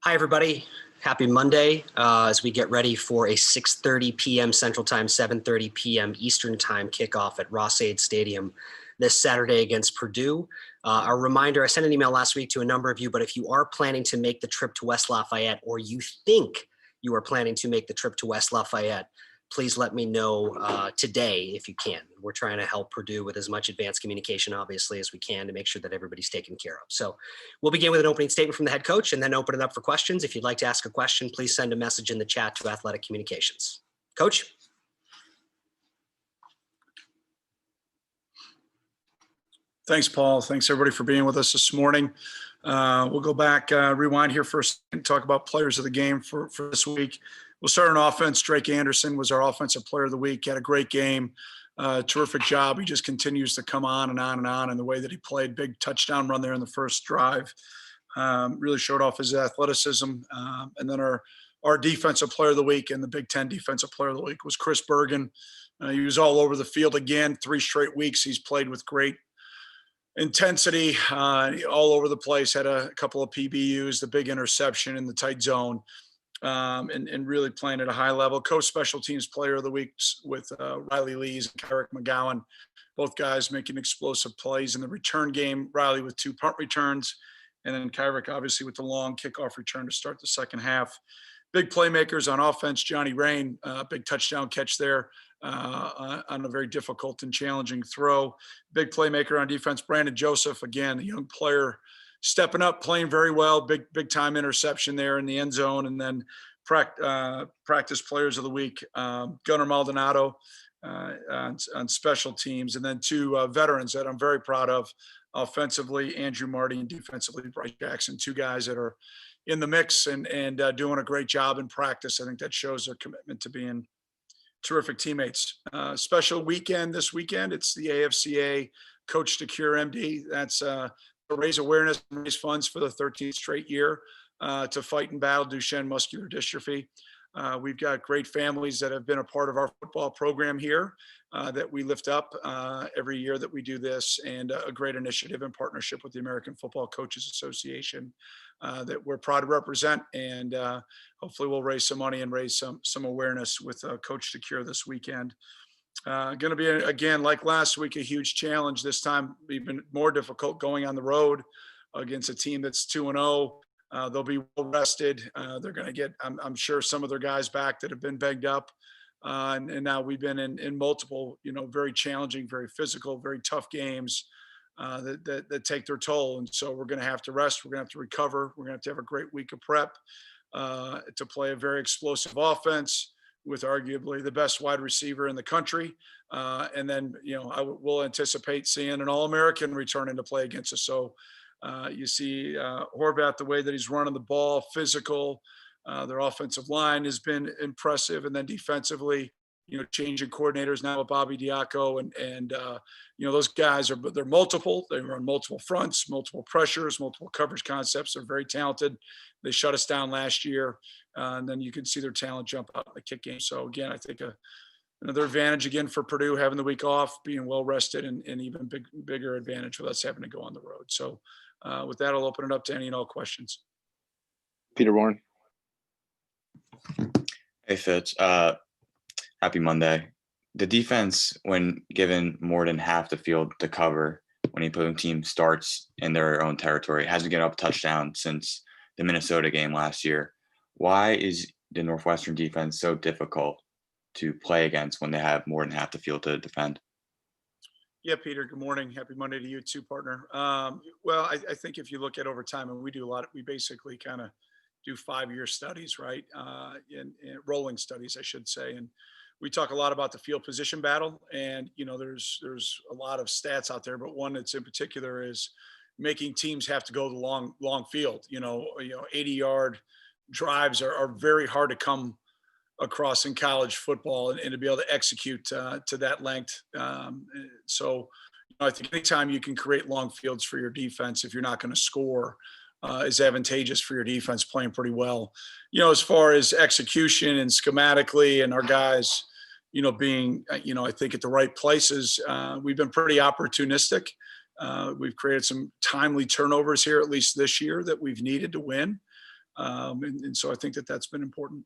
Hi, everybody. Happy Monday as we get ready for a 6:30 p.m. Central Time, 7:30 p.m. Eastern Time kickoff at Ross-Ade Stadium this Saturday against Purdue. A reminder, I sent an email last week to a number of you, but if you are planning to make the trip to West Lafayette, or you think you are planning to make the trip to West Lafayette, please let me know today if you can. We're trying to help Purdue with as much advanced communication, obviously, as we can to make sure that everybody's taken care of. So we'll begin with an opening statement from the head coach and then open it up for questions. If you'd like to ask a question, please send a message in the chat to Athletic Communications. Coach? Thanks, Paul. Thanks, everybody, for being with us this morning. We'll go back, rewind here for a second, talk about players of the game for this week. We'll start on offense. Drake Anderson was our offensive player of the week. Had a great game, terrific job. He just continues to come on and on and on in the way that he played. Big touchdown run there in the first drive. Really showed off his athleticism. And then our defensive player of the week and the Big Ten defensive player of the week was Chris Bergen. He was all over the field again. 3 straight weeks he's played with great intensity, all over the place. Had a couple of PBUs, the big interception in the tight zone. And really playing at a high level. Co-special teams player of the week with Riley Lees and Kyrick McGowan, both guys making explosive plays in the return game. Riley with 2 punt returns, and then Kyrick obviously with the long kickoff return to start the second half. Big playmakers on offense. Johnny Raine, big touchdown catch there on a very difficult and challenging throw. Big playmaker on defense. Brandon Joseph, again, a young player, stepping up, playing very well. Big time interception there in the end zone. And then practice players of the week, Gunnar Maldonado on special teams. And then 2 veterans that I'm very proud of offensively, Andrew Marty, and defensively, Bryce Jackson. 2 guys that are in the mix and doing a great job in practice. I think that shows their commitment to being terrific teammates. Special weekend this weekend. It's the AFCA Coach to Cure MD. That's raise awareness and raise funds for the 13th straight year to fight and battle Duchenne muscular dystrophy. We've got great families that have been a part of our football program here that we lift up every year that we do this, and a great initiative in partnership with the American Football Coaches Association that we're proud to represent. And hopefully we'll raise some money and raise some awareness with Coach to Cure this weekend. Going to be, again, like last week, a huge challenge. This time even more difficult going on the road against a team that's 2-0. They'll be well rested. They're going to get, I'm sure, some of their guys back that have been banged up. And now we've been in multiple, very challenging, very physical, very tough games that take their toll. And so we're going to have to rest. We're going to have to recover. We're going to have a great week of prep to play a very explosive offense with arguably the best wide receiver in the country. And then, we'll anticipate seeing an All-American returning to play against us. So you see Horvath, the way that he's running the ball, physical. Their offensive line has been impressive. And then defensively, changing coordinators now with Bobby Diaco. And those guys they're multiple. They run multiple fronts, multiple pressures, multiple coverage concepts. They're very talented. They shut us down last year. And then you can see their talent jump out in the kick game. So, again, I think another advantage, again, for Purdue having the week off, being well-rested, and even bigger advantage with us having to go on the road. So, with that, I'll open it up to any and all questions. Peter Warren. Hey, Fitz. Happy Monday. The defense, when given more than half the field to cover, when the opposing team starts in their own territory, hasn't given up a touchdown since the Minnesota game last year. Why is the Northwestern defense so difficult to play against when they have more than half the field to defend? Yeah, Peter, good morning. Happy Monday to you too, partner. Well, I think if you look at over time, and we do we basically kind of do 5-year studies, right? In rolling studies, I should say. And we talk a lot about the field position battle. And, there's a lot of stats out there, but one that's in particular is making teams have to go the long field. 80-yard drives are very hard to come across in college football and to be able to execute to that length. So I think anytime you can create long fields for your defense, if you're not going to score, is advantageous for your defense playing pretty well. As far as execution and schematically and our guys, being, I think at the right places, we've been pretty opportunistic. We've created some timely turnovers here, at least this year, that we've needed to win. And so I think that that's been important.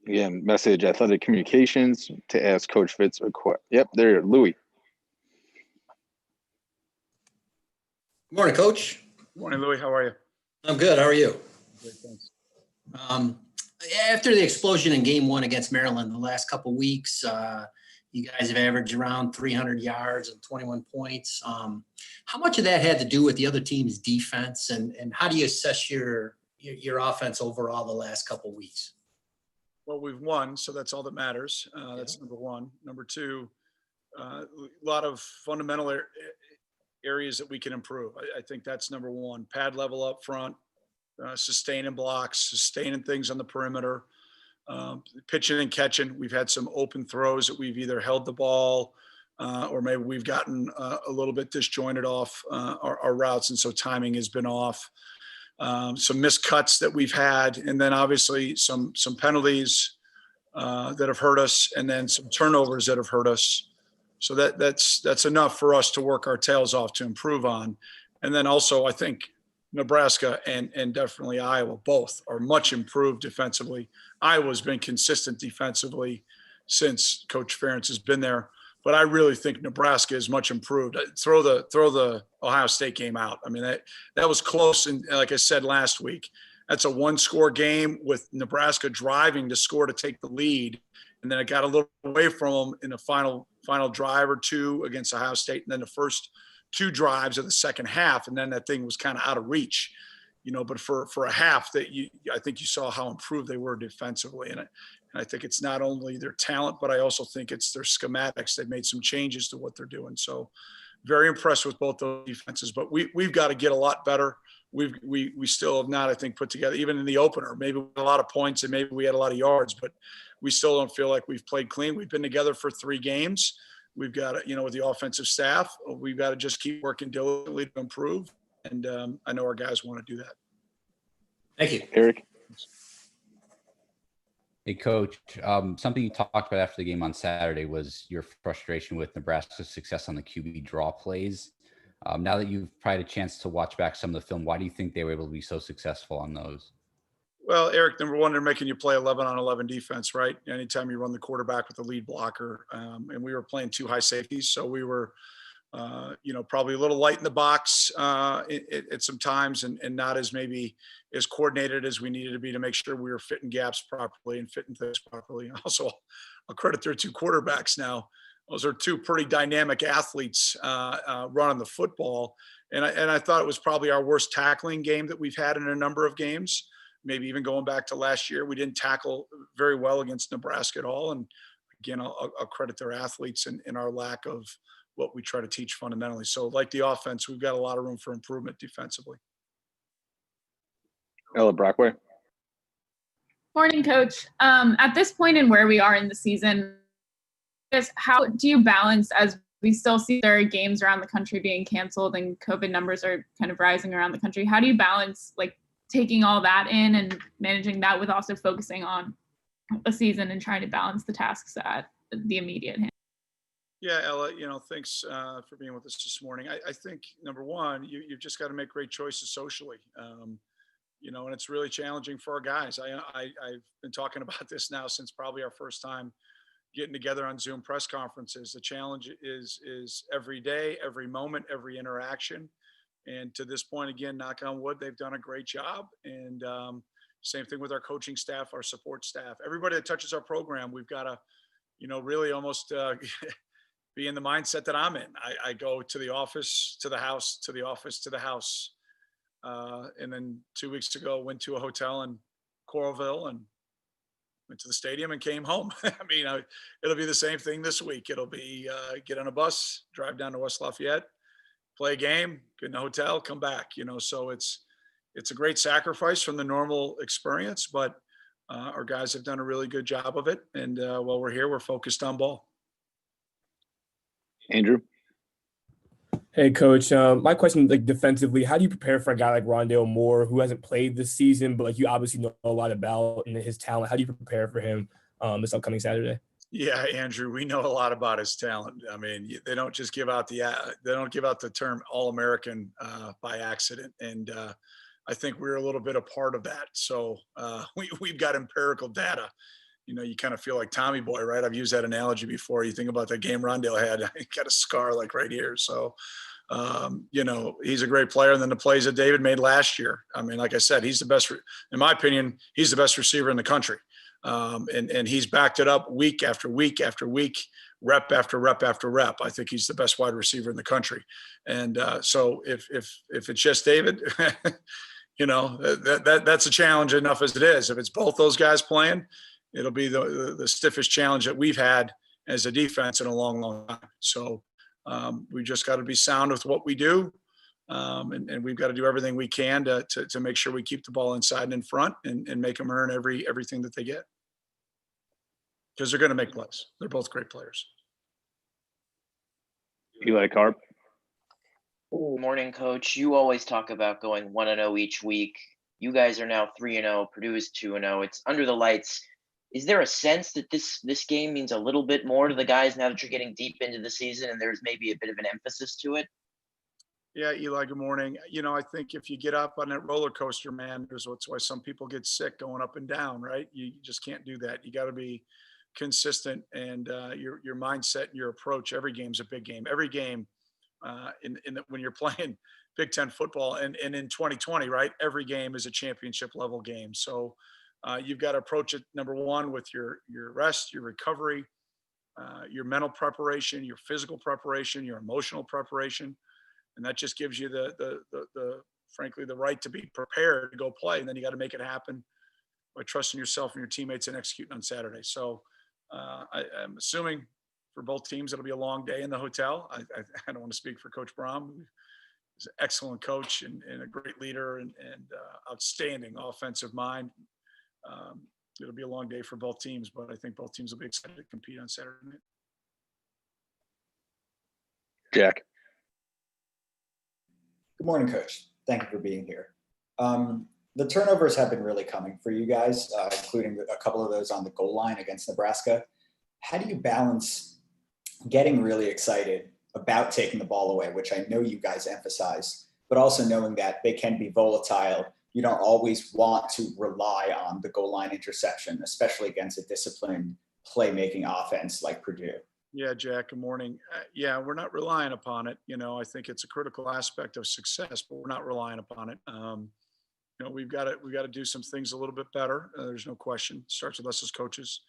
Again, message athletic communications to ask Coach Fitz a question. Yep, there, Louis. Morning, Coach. Morning, Louis. How are you? I'm good. How are you? Great, thanks. After the explosion in Game 1 against Maryland the last couple weeks, you guys have averaged around 300 yards and 21 points. How much of that had to do with the other team's defense, and how do you assess your offense overall the last couple weeks? Well, we've won, so that's all that matters. That's number one. Number two, a lot of fundamental areas that we can improve. I think that's number one. Pad level up front, sustaining blocks, sustaining things on the perimeter, pitching and catching. We've had some open throws that we've either held the ball or maybe we've gotten a little bit disjointed off our routes, and so timing has been off. Some missed cuts that we've had, and then obviously some penalties that have hurt us, and then some turnovers that have hurt us. So that's enough for us to work our tails off to improve on. And then also I think Nebraska and definitely Iowa both are much improved defensively. Iowa's been consistent defensively since Coach Ferentz has been there, but I really think Nebraska is much improved. Throw the Ohio State game out. I mean, that was close. And like I said last week, that's a one-score game with Nebraska driving to score to take the lead. And then it got a little away from them in the final drive or two against Ohio State. And then the first two drives of the second half. And then that thing was kind of out of reach, but for a half I think you saw how improved they were defensively. And I think it's not only their talent, but I also think it's their schematics. They've made some changes to what they're doing. So very impressed with both those defenses, but we've got to get a lot better. We still have not, I think, put together, even in the opener, maybe we had a lot of points and maybe we had a lot of yards, but we still don't feel like we've played clean. We've been together for 3 games. We've got to, with the offensive staff, we've got to just keep working diligently to improve. And I know our guys want to do that. Thank you. Eric. Hey, Coach, something you talked about after the game on Saturday was your frustration with Nebraska's success on the QB draw plays. Now that you've probably had a chance to watch back some of the film, why do you think they were able to be so successful on those? Well, Eric, number one, they're making you play 11 on 11 defense, right? Anytime you run the quarterback with the lead blocker, and we were playing 2 high safeties, so we were, probably a little light in the box at some times, and not as maybe as coordinated as we needed to be to make sure we were fitting gaps properly and fitting things properly. And also, I'll credit their 2 quarterbacks now. Those are 2 pretty dynamic athletes running the football, and I thought it was probably our worst tackling game that we've had in a number of games. Maybe even going back to last year, we didn't tackle very well against Nebraska at all. And again, I'll credit their athletes and our lack of what we try to teach fundamentally. So like the offense, we've got a lot of room for improvement defensively. Ella Brockway. Morning, Coach. At this point in where we are in the season, how do you balance, as we still see there are games around the country being canceled and COVID numbers are kind of rising around the country, how do you balance taking all that in and managing that with also focusing on a season and trying to balance the tasks at the immediate hand? Yeah, Ella, thanks for being with us this morning. I think, number one, you've just got to make great choices socially, and it's really challenging for our guys. I've been talking about this now since probably our first time getting together on Zoom press conferences. The challenge is every day, every moment, every interaction. And to this point, again, knock on wood, they've done a great job. And same thing with our coaching staff, our support staff, everybody that touches our program. We've got to, really almost be in the mindset that I'm in. I go to the office, to the house, to the office, to the house. And then 2 weeks ago, went to a hotel in Coralville and went to the stadium and came home. I mean, it'll be the same thing this week. It'll be get on a bus, drive down to West Lafayette, play a game, get in a hotel, come back, so it's a great sacrifice from the normal experience, but our guys have done a really good job of it. And while we're here, we're focused on ball. Andrew. Hey, Coach. My question, defensively, how do you prepare for a guy like Rondale Moore, who hasn't played this season, but you obviously know a lot about and his talent? How do you prepare for him this upcoming Saturday? Yeah, Andrew, we know a lot about his talent. I mean, they don't just give out the term All-American by accident, and I think we're a little bit a part of that. So we've got empirical data. You know, you kind of feel like Tommy Boy, right? I've used that analogy before. You think about that game Rondale had, he got a scar like right here. So, you know, he's a great player. And then the plays that David made last year. I mean, like I said, he's the best, in my opinion, he's the best receiver in the country. And he's backed it up week after week after week, rep after rep after rep. I think he's the best wide receiver in the country. And so if it's just David, you know, that's a challenge enough as it is. If it's both those guys playing, it'll be the stiffest challenge that we've had as a defense in a long, long time. So we just got to be sound with what we do. And we've got to do everything we can to make sure we keep the ball inside and in front and make them earn everything that they get. Because they're going to make plays. They're both great players. Eli Carp. Good morning, Coach. You always talk about going 1-0 each week. You guys are now 3-0. Purdue is 2-0. It's under the lights. Is there a sense that this game means a little bit more to the guys now that you're getting deep into the season and there's maybe a bit of an emphasis to it? Yeah, Eli, good morning. You know, I think if you get up on that roller coaster, man, that's why some people get sick going up and down, right? You just can't do that. You got to be consistent, and your mindset and your approach. Every game's a big game. Every game when you're playing Big Ten football and in 2020, right? Every game is a championship level game. So you've got to approach it, number one, with your rest, your recovery, your mental preparation, your physical preparation, your emotional preparation. And that just gives you frankly, the right to be prepared to go play. And then you got to make it happen by trusting yourself and your teammates and executing on Saturday. So I'm assuming for both teams, it'll be a long day in the hotel. I don't want to speak for Coach Brom. He's an excellent coach and a great leader and outstanding offensive mind. It'll be a long day for both teams, but I think both teams will be excited to compete on Saturday night. Jack. Good morning, Coach. Thank you for being here. The turnovers have been really coming for you guys, including a couple of those on the goal line against Nebraska. How do you balance getting really excited about taking the ball away, which I know you guys emphasize, but also knowing that they can be volatile? You don't always want to rely on the goal line interception, especially against a disciplined playmaking offense like Purdue. Yeah, Jack, good morning. Yeah, we're not relying upon it. You know, I think it's a critical aspect of success, but we're not relying upon it. You know, we've got to do some things a little bit better. There's no question. It starts with us as coaches,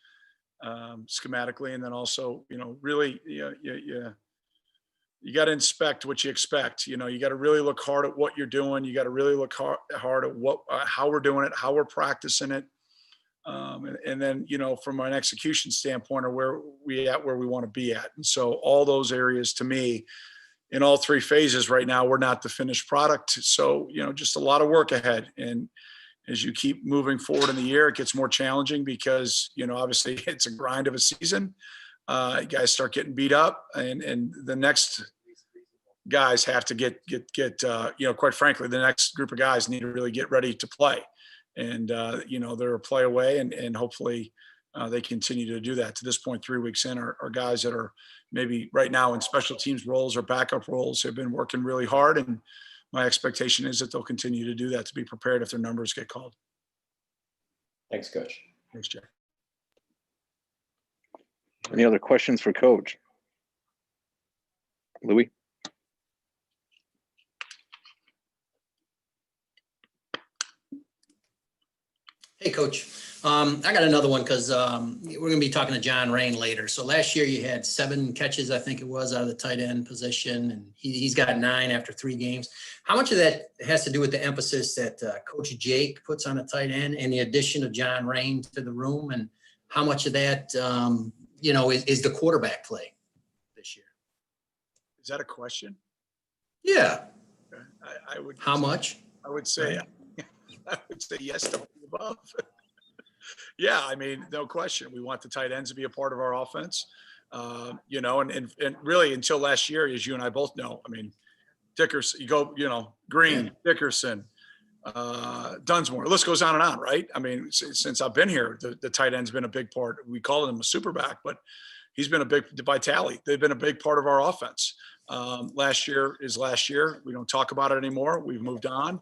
schematically, and then also, you know, really, you got to inspect what you expect. You know, you got to really look hard at what you're doing. You got to really look hard at how we're doing it, how we're practicing it. And then, you know, from an execution standpoint, or where we want to be at. And so all those areas, to me, in all three phases right now, we're not the finished product. So, you know, just a lot of work ahead. And as you keep moving forward in the year, it gets more challenging because, you know, obviously it's a grind of a season. Guys start getting beat up, and the next guys have to get you know, quite frankly, the next group of guys need to really get ready to play. And, you know, they're a play away, and hopefully they continue to do that. To this point, 3 weeks in, are guys that are maybe right now in special teams roles or backup roles have been working really hard. And my expectation is that they'll continue to do that, to be prepared if their numbers get called. Thanks, Coach. Thanks, Jack. Any other questions for Coach? Louis? Hey, Coach. I got another one because we're going to be talking to John Raine later. So last year you had 7 catches, I think it was, out of the tight end position, and he's got 9 after 3 games. How much of that has to do with the emphasis that Coach Jake puts on a tight end and the addition of John Raine to the room? And how much of that, you know, is the quarterback play this year? Is that a question? Yeah. I would. How much? I would say yes to all the above. Yeah, I mean, no question. We want the tight ends to be a part of our offense. You know, and really until last year, as you and I both know, I mean, Dickerson, you go, you know, Green, Dickerson, Dunsmore. The list goes on and on, right? I mean, since I've been here, the tight end's been a big part. We call him a superback, but he's been a big Vitale. They've been a big part of our offense. Last year is last year. We don't talk about it anymore. We've moved on.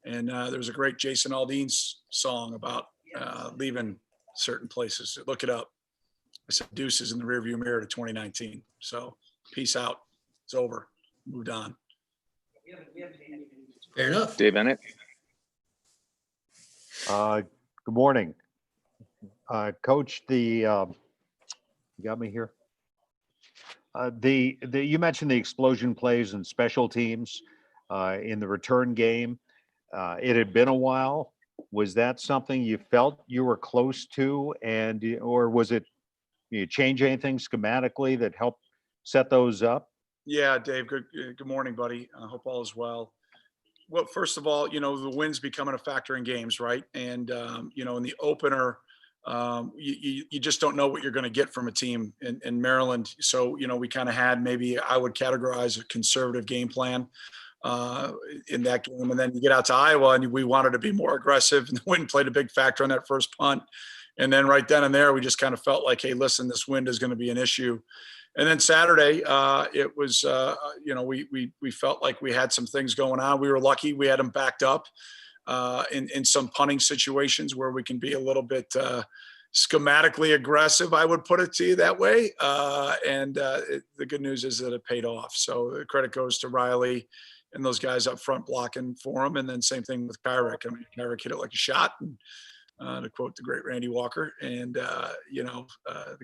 And there's a great Jason Aldean's song about leaving certain places. Look it up. I said deuces in the rearview mirror to 2019. So peace out. It's over. Moved on. Fair enough. Dave Bennett. Good morning. Coach, you got me here. You mentioned the explosion plays and special teams in the return game. It had been a while. Was that something you felt you were close to, or was it you change anything schematically that helped set those up? Yeah, Dave. Good morning, buddy. I hope all is well. Well, first of all, the wind's becoming a factor in games, right? And in the opener, you just don't know what you're going to get from a team in Maryland. So we kind of had, maybe I would categorize, a conservative game plan in that game. And then you get out to Iowa and we wanted to be more aggressive, and the wind played a big factor on that first punt. And then right then and there, we just kind of felt like, hey, listen, this wind is going to be an issue. And then Saturday, it was, we felt like we had some things going on. We were lucky. We had them backed up in some punting situations where we can be a little bit schematically aggressive, I would put it to you that way. The good news is that it paid off. So the credit goes to Riley and those guys up front blocking for him. And then same thing with Kyrick. I mean, Kyrick hit it like a shot. And, to quote the great Randy Walker, and the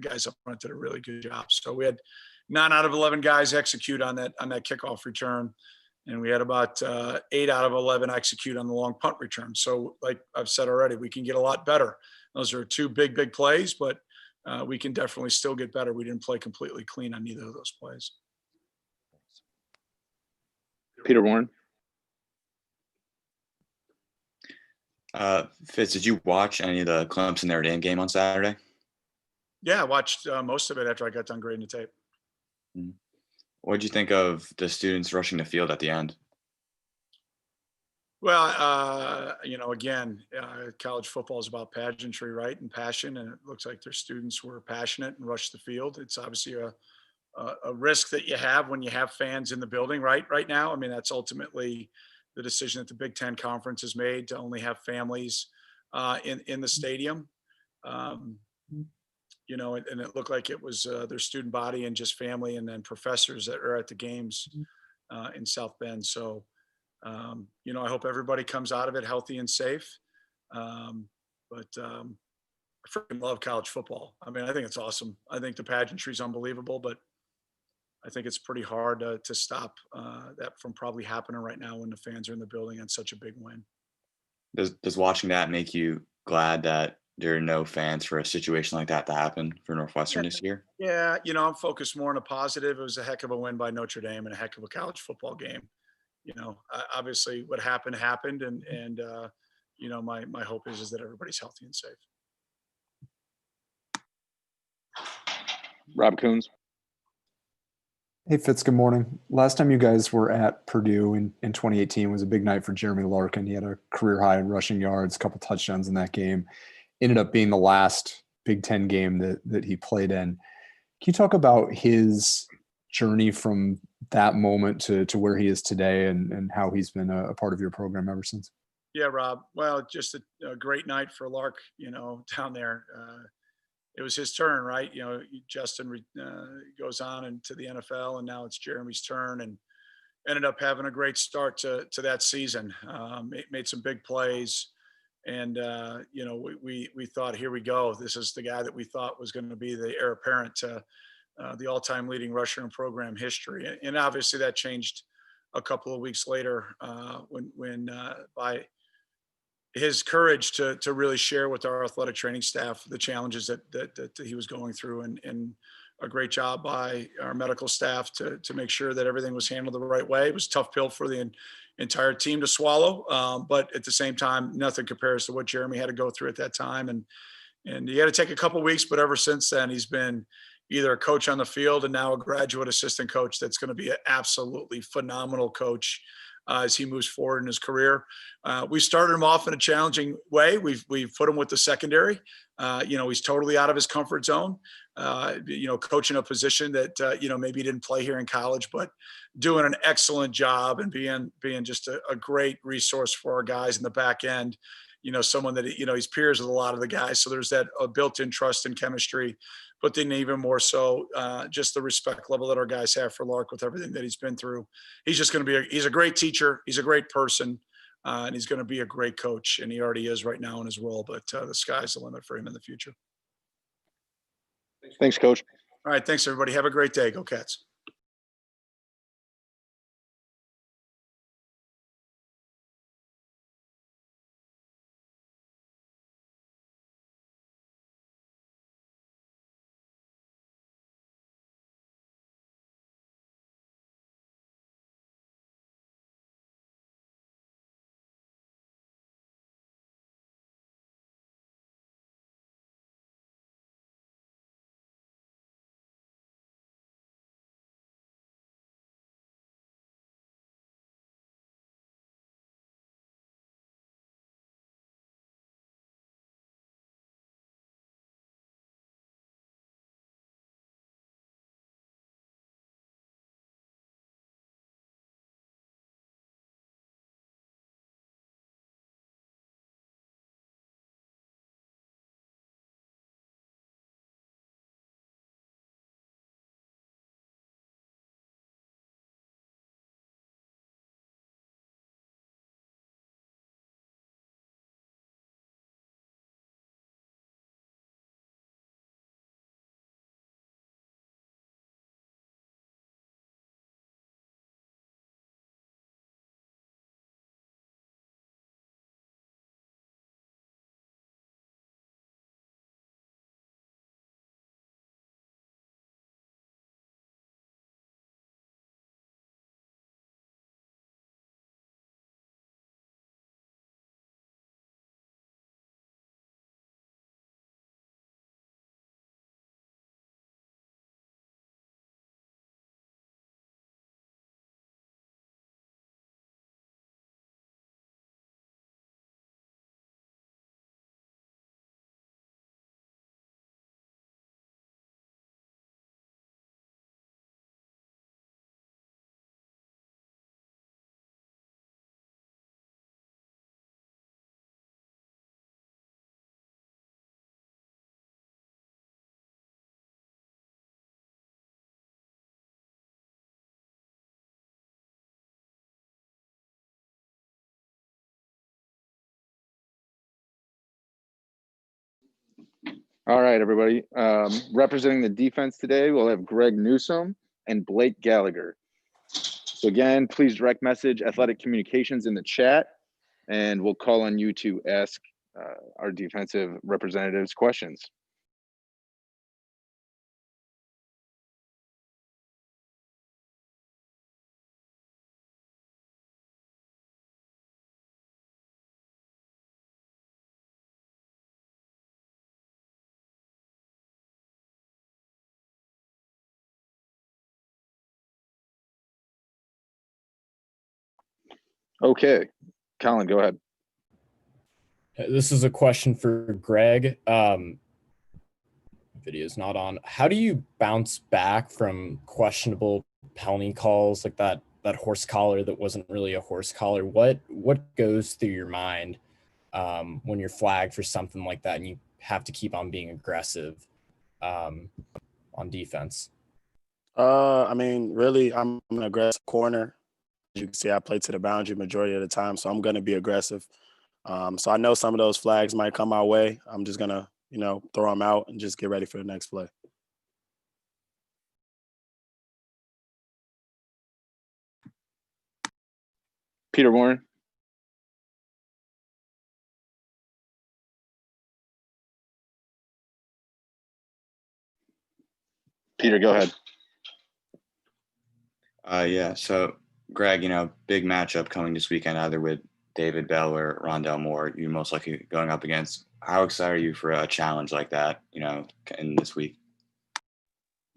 guys up front did a really good job. So we had 9 out of 11 guys execute on that kickoff return, and we had about 8 out of 11 execute on the long punt return. So, like I've said already, we can get a lot better. Those are 2 big plays, but we can definitely still get better. We didn't play completely clean on either of those plays. Peter Warren. Fitz, did you watch any of the Clemson Notre Dame game on Saturday? Yeah, I watched most of it after I got done grading the tape. What did you think of the students rushing the field at the end? Well, again, college football is about pageantry, right, and passion, and it looks like their students were passionate and rushed the field. It's obviously a risk that you have when you have fans in the building, right now. I mean, that's ultimately the decision that the Big Ten Conference has made, to only have families in the stadium. And it looked like it was their student body and just family, and then professors that are at the games in South Bend. So, I hope everybody comes out of it healthy and safe. I freaking love college football. I mean, I think it's awesome. I think the pageantry is unbelievable, but I think it's pretty hard to stop that from probably happening right now when the fans are in the building on such a big win. Does watching that make you glad that there are no fans for a situation like that to happen for Northwestern this year? Yeah, I'm focused more on a positive. It was a heck of a win by Notre Dame and a heck of a college football game. Obviously what happened, and my hope is that everybody's healthy and safe. Rob Coons. Hey, Fitz, good morning. Last time you guys were at Purdue in 2018 was a big night for Jeremy Larkin. He had a career high in rushing yards, a couple touchdowns in that game. Ended up being the last Big Ten game that he played in. Can you talk about his journey from that moment to where he is today, and how he's been a part of your program ever since? Yeah, Rob. Well, just a great night for Lark, down there. It was his turn, right? Justin goes on into the NFL, and now it's Jeremy's turn, and ended up having a great start to that season. Made some big plays, and we thought, here we go. This is the guy that we thought was going to be the heir apparent to the all-time leading rusher in program history. And obviously that changed a couple of weeks later when by his courage to really share with our athletic training staff the challenges that he was going through, and a great job by our medical staff to make sure that everything was handled the right way. It was a tough pill for the entire team to swallow, but at the same time, nothing compares to what Jeremy had to go through at that time. And he had to take a couple of weeks, but ever since then, he's been either a coach on the field and now a graduate assistant coach that's going to be an absolutely phenomenal coach as he moves forward in his career. We started him off in a challenging way. We've put him with the secondary. He's totally out of his comfort zone. Coaching a position that maybe he didn't play here in college, but doing an excellent job and being just a great resource for our guys in the back end. Someone that he's peers with a lot of the guys, so there's that built-in trust and chemistry. But then even more so, just the respect level that our guys have for Lark with everything that he's been through. He's just going to be he's a great teacher. He's a great person. And he's going to be a great coach. And he already is right now in his role, but the sky's the limit for him in the future. Thanks, Coach. All right. Thanks, everybody. Have a great day. Go Cats. All right, everybody. Representing the defense today, we'll have Greg Newsome and Blake Gallagher. So again, please direct message Athletic Communications in the chat, and we'll call on you to ask our defensive representatives questions. Okay, Colin, go ahead. This is a question for Greg. Video's not on. How do you bounce back from questionable penalty calls like that horse collar that wasn't really a horse collar? What goes through your mind when you're flagged for something like that and you have to keep on being aggressive on defense? Really, I'm an aggressive corner. As you can see, I play to the boundary majority of the time, so I'm going to be aggressive. So I know some of those flags might come our way. I'm just going to, throw them out and just get ready for the next play. Peter Warren. Peter, go ahead. Yeah. So, Greg, big matchup coming this weekend, either with David Bell or Rondell Moore. You're most likely going up against. How excited are you for a challenge like that, in this week?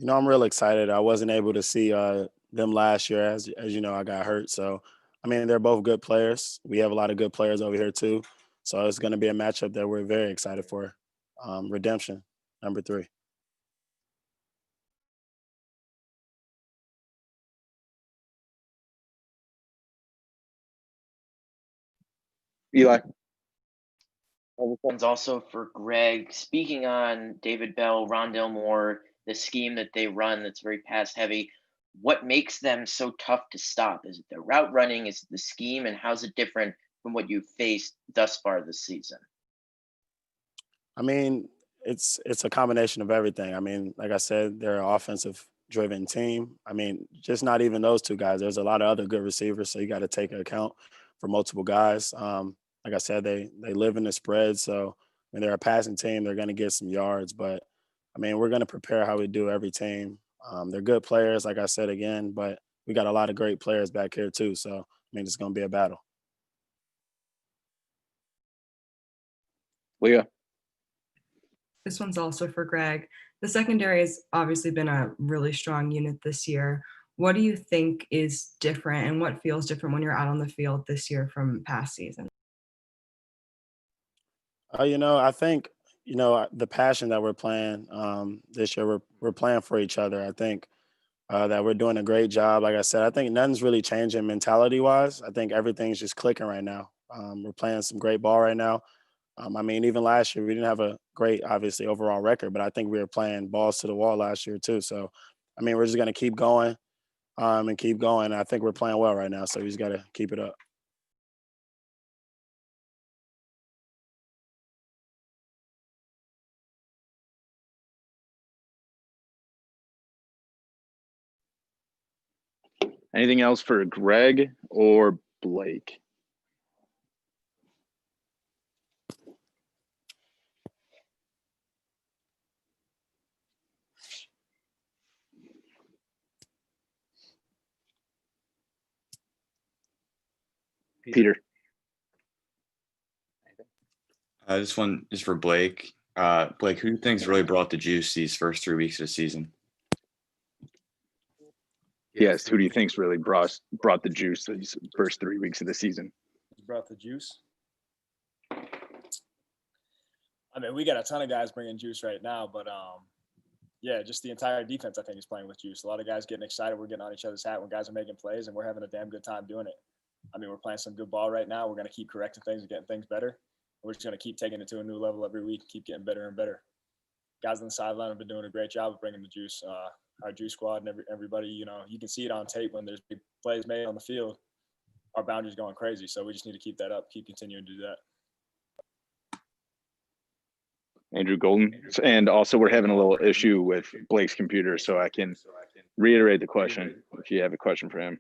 I'm real excited. I wasn't able to see them last year as you know, I got hurt. So I mean, they're both good players. We have a lot of good players over here too. So it's going to be a matchup that we're very excited for. Redemption, number 3. Eli. One's also for Greg. Speaking on David Bell, Rondale Moore, the scheme that they run that's very pass heavy, what makes them so tough to stop? Is it the route running? Is it the scheme? And how's it different from what you've faced thus far this season? I mean, it's a combination of everything. I mean, like I said, they're an offensive driven team. I mean, just not even those two guys. There's a lot of other good receivers, so you got to take into account for multiple guys. Like I said, they live in the spread, so when they're a passing team, they're going to get some yards. But I mean, we're going to prepare how we do every team. They're good players, like I said again, but we got a lot of great players back here too. So I mean, it's going to be a battle. Leah. This one's also for Greg. The secondary has obviously been a really strong unit this year. What do you think is different and what feels different when you're out on the field this year from past seasons? I think, the passion that we're playing this year, we're playing for each other. I think that we're doing a great job. Like I said, I think nothing's really changing mentality-wise. I think everything's just clicking right now. We're playing some great ball right now. I mean, even last year, we didn't have a great, obviously, overall record, but I think we were playing balls to the wall last year too. So, I mean, we're just going to keep going and keep going. I think we're playing well right now, so we just got to keep it up. Anything else for Greg or Blake? Peter. This one is for Blake. Blake, who do you think's really brought the juice these first 3 weeks of the season? Yes, who do you think's really brought the juice these first 3 weeks of the season? Brought the juice. I mean, we got a ton of guys bringing juice right now, but yeah, just the entire defense I think is playing with juice. A lot of guys getting excited. We're getting on each other's hat when guys are making plays, and we're having a damn good time doing it. I mean, we're playing some good ball right now. We're going to keep correcting things and getting things better. We're just going to keep taking it to a new level every week, keep getting better and better. Guys on the sideline have been doing a great job of bringing the juice. Our juice squad and everybody, you can see it on tape when there's big plays made on the field. Our boundary's going crazy, so we just need to keep that up, keep continuing to do that. Andrew Golden. And also, we're having a little issue with Blake's computer, so I can reiterate the question if you have a question for him.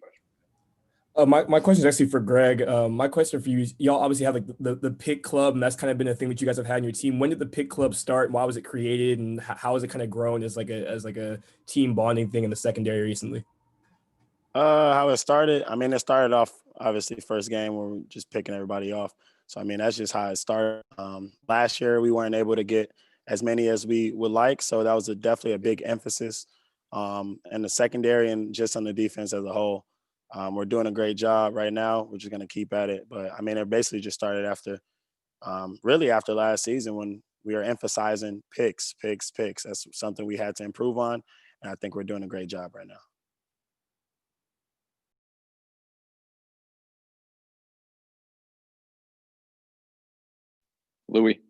My question is actually for Greg. My question for you is, y'all obviously have like the pick club, and that's kind of been a thing that you guys have had in your team. When did the pick club start? Why was it created, and how has it kind of grown as like a team bonding thing in the secondary recently? How it started? I mean, it started off obviously first game where we're just picking everybody off. So I mean, that's just how it started. Last year we weren't able to get as many as we would like, so that was definitely a big emphasis. And the secondary and just on the defense as a whole. We're doing a great job right now. We're just going to keep at it. But, I mean, it basically just started really after last season when we were emphasizing picks. That's something we had to improve on, and I think we're doing a great job right now. Louis.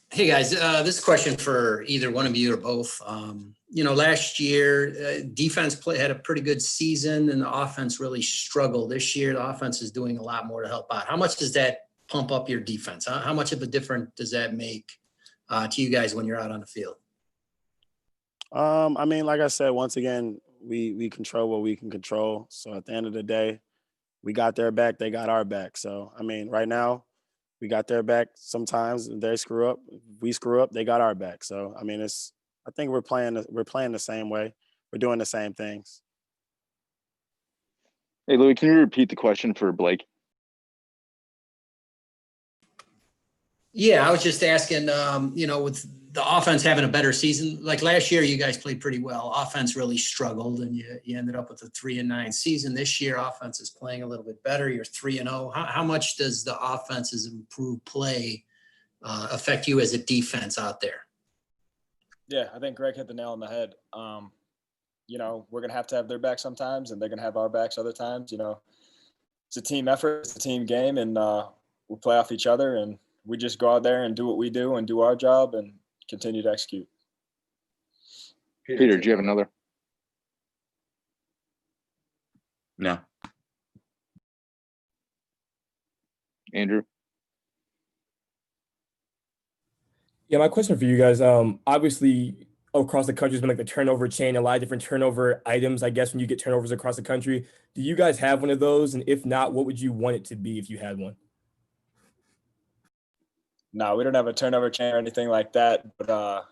Hey guys, this question for either one of you or both. Last year defense had a pretty good season and the offense really struggled. This year, the offense is doing a lot more to help out. How much does that pump up your defense? How much of a difference does that make to you guys when you're out on the field? I mean, like I said, once again, we control what we can control. So at the end of the day, we got their back, they got our back. So, I mean, right now, we got their back. Sometimes they screw up, we screw up, they got our back. So, I mean, I think we're playing the same way. We're doing the same things. Hey, Louis, can you repeat the question for Blake? Yeah, I was just asking, with the offense having a better season. Like last year, you guys played pretty well. Offense really struggled, and you ended up with a 3-9 season. This year, offense is playing a little bit better. You're 3-0. How much does the offense's improved play affect you as a defense out there? Yeah, I think Greg hit the nail on the head. We're gonna have to have their back sometimes, and they're gonna have our backs other times. It's a team effort, it's a team game, and we play off each other, and we just go out there and do what we do and do our job and continue to execute. Peter, do you have another? No. Andrew? Yeah, my question for you guys, obviously across the country has been like the turnover chain, a lot of different turnover items, I guess, when you get turnovers across the country. Do you guys have one of those? And if not, what would you want it to be if you had one? No, we don't have a turnover chain or anything like that. But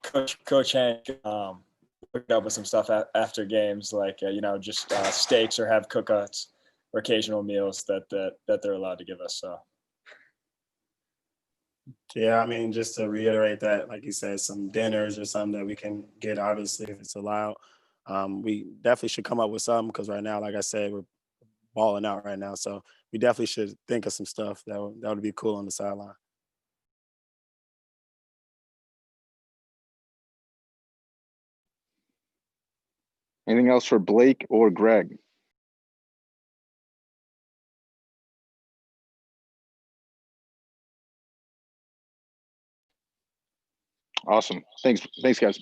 Coach Hank hooked up with some stuff after games, like just steaks or have cookouts or occasional meals that they're allowed to give us. So. Yeah, I mean, just to reiterate that, like you said, some dinners or something that we can get, obviously, if it's allowed. We definitely should come up with something because right now, like I said, we're balling out right now. So we definitely should think of some stuff that would be cool on the sideline. Anything else for Blake or Greg? Awesome. Thanks, guys.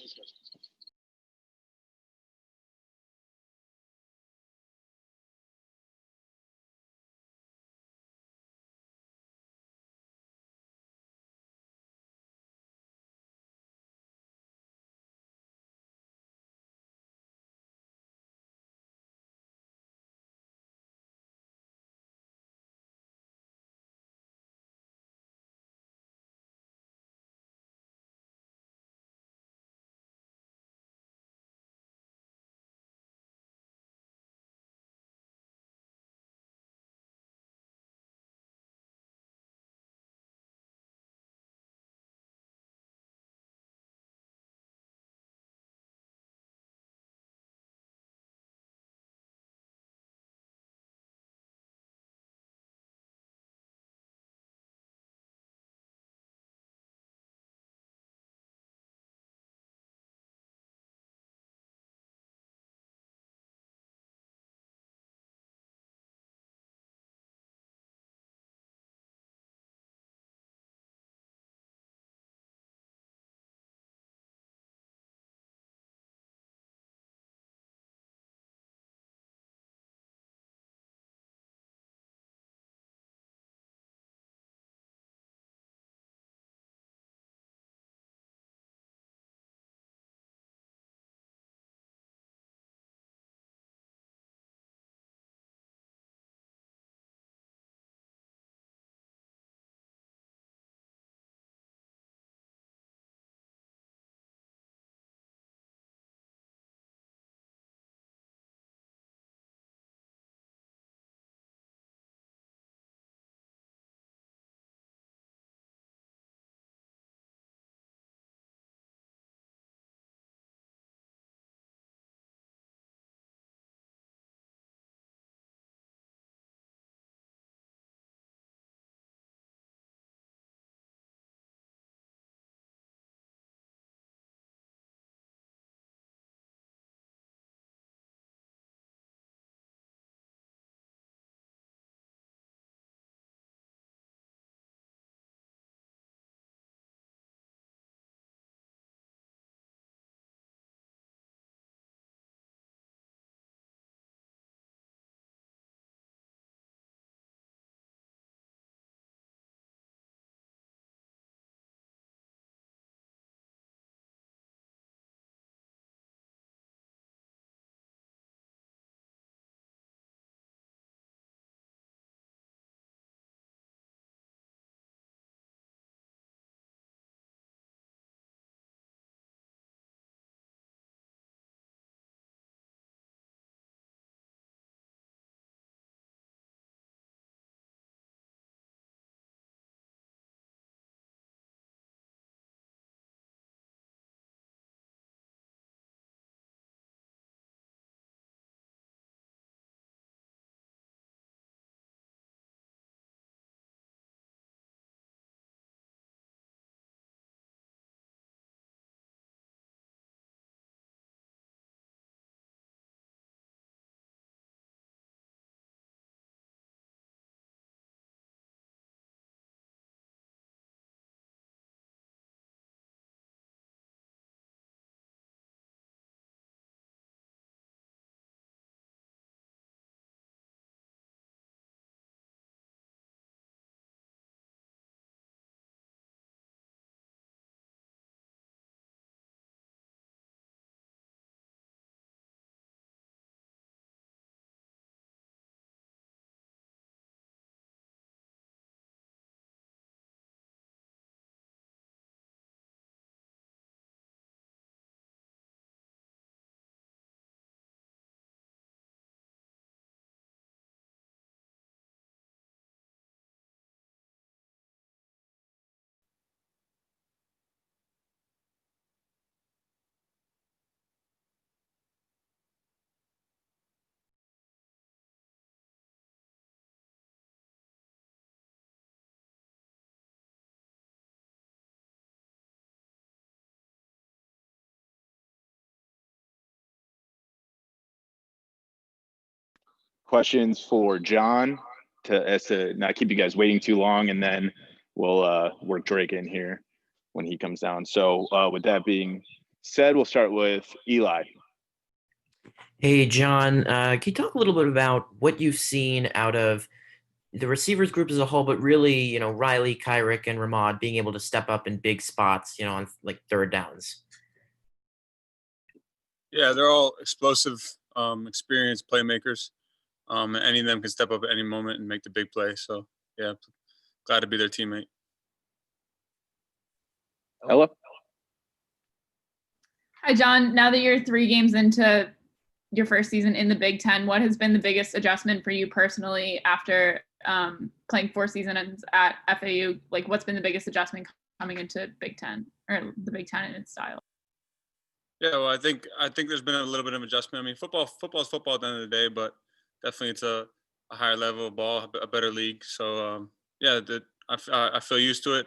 questions for John as to not keep you guys waiting too long, and then we'll work Drake in here when he comes down. So with that being said, we'll start with Eli. Hey, John, can you talk a little bit about what you've seen out of the receivers group as a whole, but really, Riley, Kyrick, and Ramad being able to step up in big spots, on like third downs? Yeah, they're all explosive, experienced playmakers. Any of them can step up at any moment and make the big play. So, yeah, glad to be their teammate. Ella? Hi, John. Now that you're 3 games into your first season in the Big Ten, what has been the biggest adjustment for you personally after playing 4 seasons at FAU? Like, what's been the biggest adjustment coming into Big Ten or the Big Ten and its style? Yeah, well, I think there's been a little bit of adjustment. I mean, football is football at the end of the day, but definitely it's a higher level of ball, a better league. So, yeah, I feel used to it.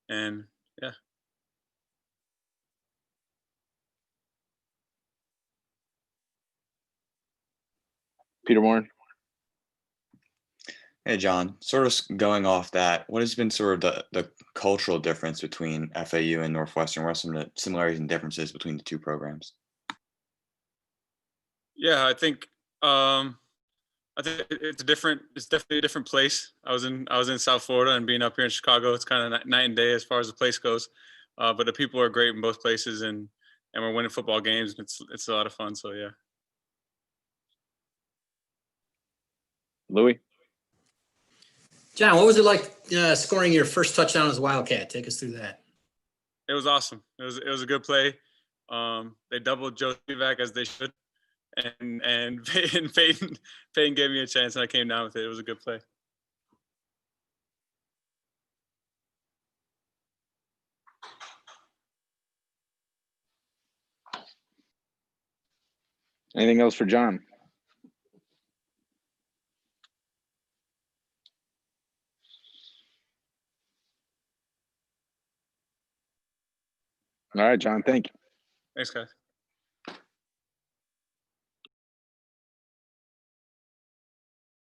And yeah. Peter Warren. Hey, John, sort of going off that, what has been sort of the cultural difference between FAU and Northwestern? What are some of the similarities and differences between the two programs? Yeah, I think it's definitely a different place. I was in South Florida, and being up here in Chicago, it's kind of night and day as far as the place goes. But the people are great in both places, and we're winning football games. It's a lot of fun. So yeah. Louis. John, what was it like scoring your first touchdown as a Wildcat? Take us through that. It was awesome. It was a good play. They doubled Joe Spivak as they should, and Peyton gave me a chance, and I came down with it. It was a good play. Anything else for John? All right, John, thank you. Thanks, guys.